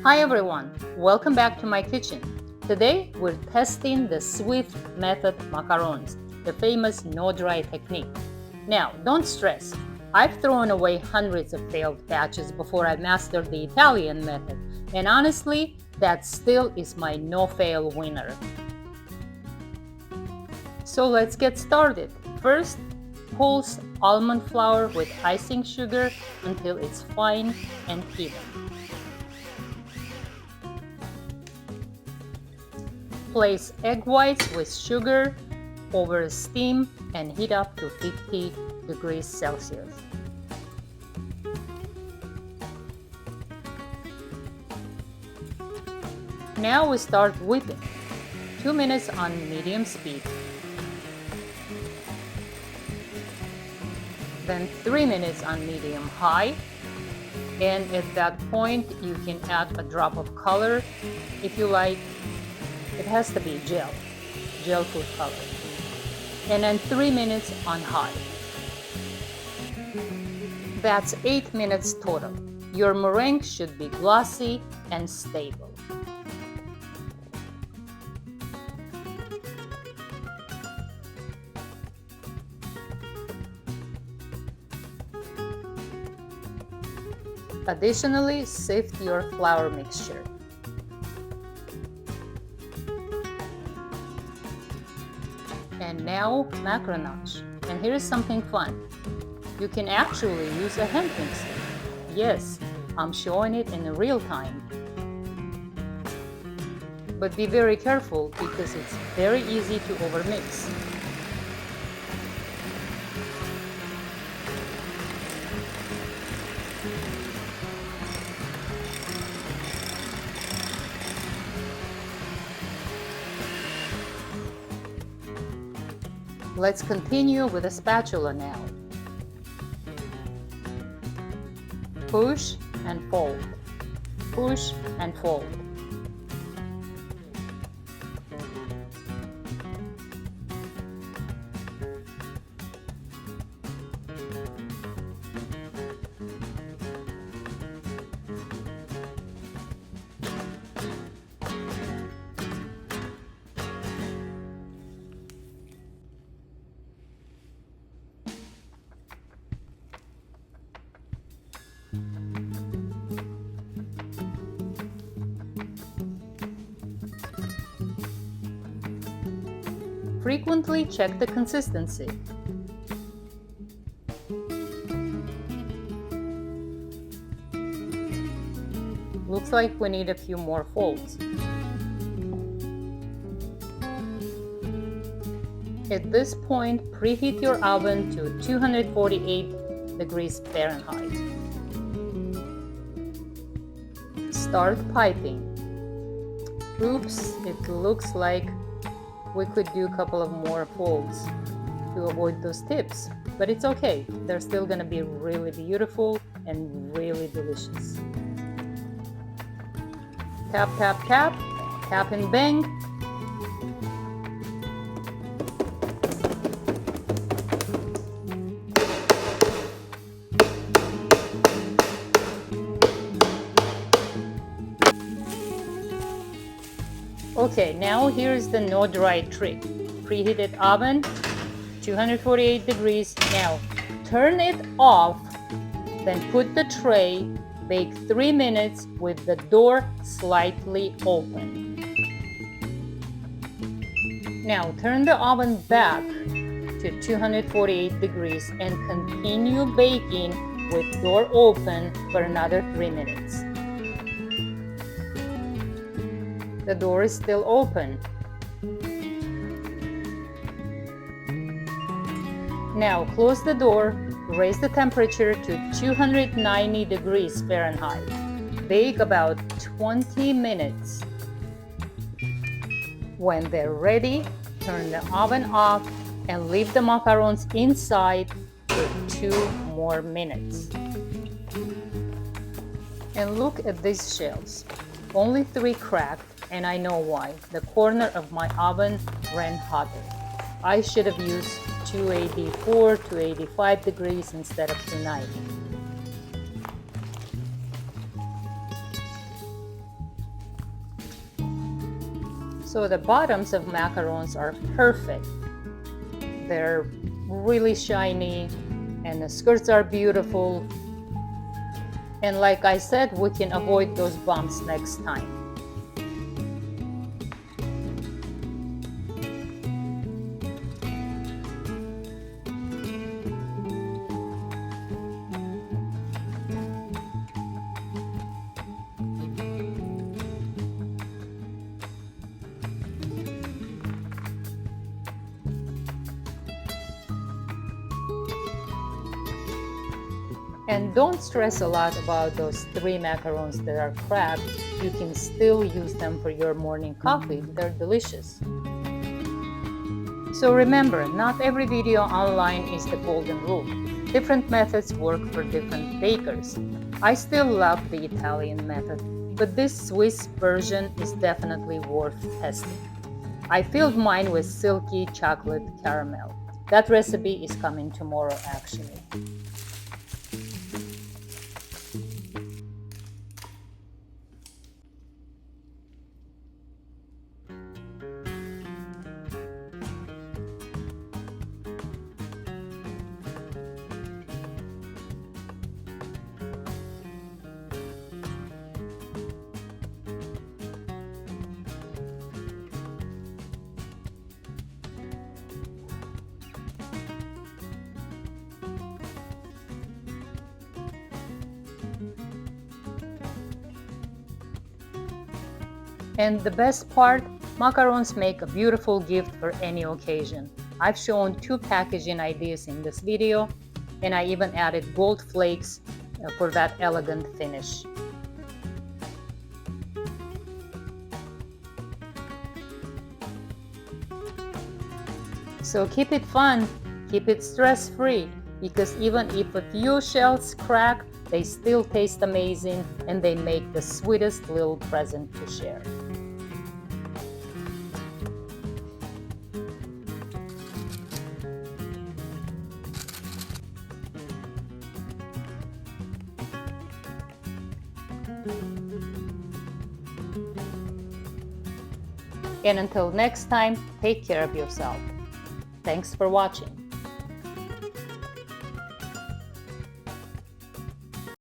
Hi everyone, welcome back to my kitchen. Today we're testing the Swift method macarons, the famous no-dry technique. Now, don't stress. I've thrown away hundreds of failed batches before I mastered the Italian method, and honestly, that still is my no-fail winner. So let's get started. First, pulse almond flour with icing sugar until it's fine and even. Place egg whites with sugar over steam and heat up to 50 degrees Celsius. Now we start whipping. 2 minutes on medium speed. Then 3 minutes on medium high. And at that point you can add a drop of color if you like. It has to be gel food color. And then 3 minutes on high. That's 8 minutes total. Your meringue should be glossy and stable. Additionally, sift your flour mixture. And now macaronage. And here's something fun. You can actually use a hand mixer. Yes, I'm showing it in real time. But be very careful because it's very easy to overmix. Let's continue with a spatula now. Push and fold. Push and fold. Frequently check the consistency. Looks like we need a few more folds. At this point, preheat your oven to 248 degrees Fahrenheit. Start piping. Oops, it looks like we could do a couple of more folds to avoid those tips, but it's okay. They're still gonna be really beautiful and really delicious. Tap, tap, tap, tap and bang. Okay, now here's the no dry trick. Preheated oven, 248 degrees. Now turn it off, then put the tray, bake 3 minutes with the door slightly open. Now turn the oven back to 248 degrees and continue baking with door open for another 3 minutes. The door is still open. Now close the door, raise the temperature to 290 degrees Fahrenheit. Bake about 20 minutes. When they're ready, turn the oven off and leave the macarons inside for 2 more minutes. And look at these shells. Only 3 cracked. And I know why. The corner of my oven ran hotter. I should have used 284 to 85 degrees instead of 290. So the bottoms of macarons are perfect. They're really shiny and the skirts are beautiful. And like I said, we can avoid those bumps next time. And don't stress a lot about those 3 macarons that are cracked. You can still use them for your morning coffee. They're delicious. So remember, not every video online is the golden rule. Different methods work for different bakers. I still love the Italian method, but this Swiss version is definitely worth testing. I filled mine with silky chocolate caramel. That recipe is coming tomorrow actually. And the best part, macarons make a beautiful gift for any occasion. I've shown 2 packaging ideas in this video, and I even added gold flakes for that elegant finish. So keep it fun, keep it stress-free, because even if a few shells crack, they still taste amazing and they make the sweetest little present to share. And until next time, take care of yourself. Thanks for watching.